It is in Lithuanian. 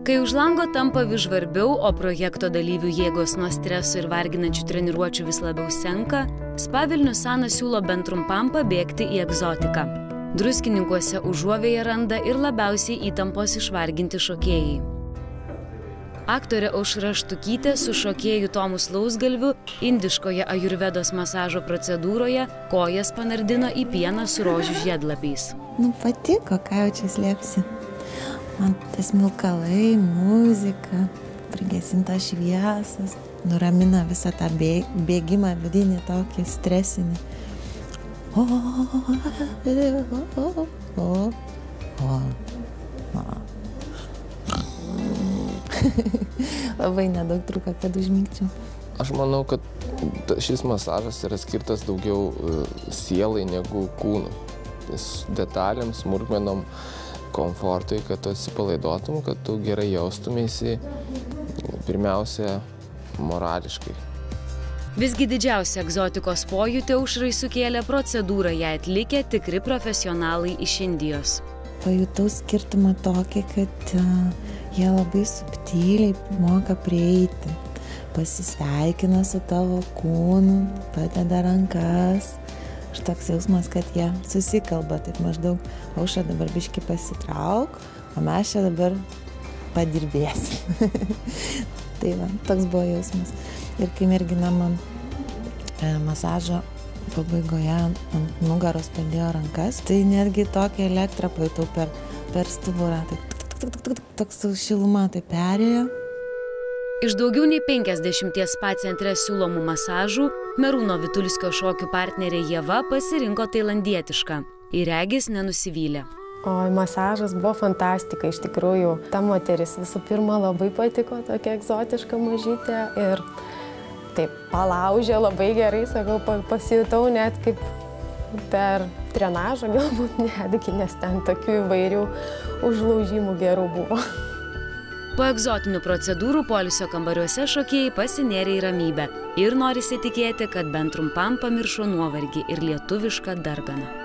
Kai už lango tampa vis žvarbiau, o projekto dalyvių jėgos nuo streso ir varginančių treniruočių vis labiau senka, Spa Vilnius Sana siūlo bent trumpam pabėgti į egzotiką. Druskininkuose užuovėje randa ir labiausiai įtampos išvarginti šokėjai. Aktorė Aušra Štukytė su šokėju Tomu Slausgalviu indiškoje ajurvedos masažo procedūroje kojas panardino į pieną su rožių žiedlapiais. Patiko, ką jau čia slėpsi. Man tas smilkalai, muzika, prigesintas šviesas, nuramina visą tą bėgimą vidinį tokį stresinį. Labai nedaug truko, kad užmigčiau. Aš manau, kad šis masažas yra skirtas daugiau sielai negu kūnui. Detalėms, smulkmenom, komfortui, kad tu atsipalaiduotum, kad tu gerai jaustumėsi, pirmiausia, morališkai. Visgi didžiausia egzotikos pojūtį Aušrai sukėlė procedūrą ją atlikę tikri profesionalai iš Indijos. Pajutau skirtumą tokį, kad jie labai subtiliai moka prieiti, pasisveikina su tavo kūnu, padeda rankas. Toks jausmas, kad jie susikalba, taip maždaug Aušra dabar biškį pasitrauk, o mes čia dabar padirbėsim. Tai va, toks buvo jausmas. Ir kai mergina man masažo pabaigoje ant nugaros padėjo rankas, tai netgi tokią elektrą pajutau per stuburą. Toks šiluma tai perėjo. Iš daugiau nei 50 spa centre siūlomų masažų Merūno Vitulskio šokių partnerė Ieva pasirinko tailandietišką. Ir regis nenusivylė. Masažas buvo fantastika, iš tikrųjų. Ta moteris visų pirma labai patiko, tokia egzotiška mažytė. Ir taip palaužė labai gerai, sakau, pasijutau net kaip per trenažą, galbūt netgi, nes ten tokių įvairių užlaužimų gerų buvo. Po egzotinių procedūrų poilsio kambariuose šokėjai pasinėrė į ramybę ir norisi tikėti, kad bent trumpam pamiršo nuovargį ir lietuvišką darganą.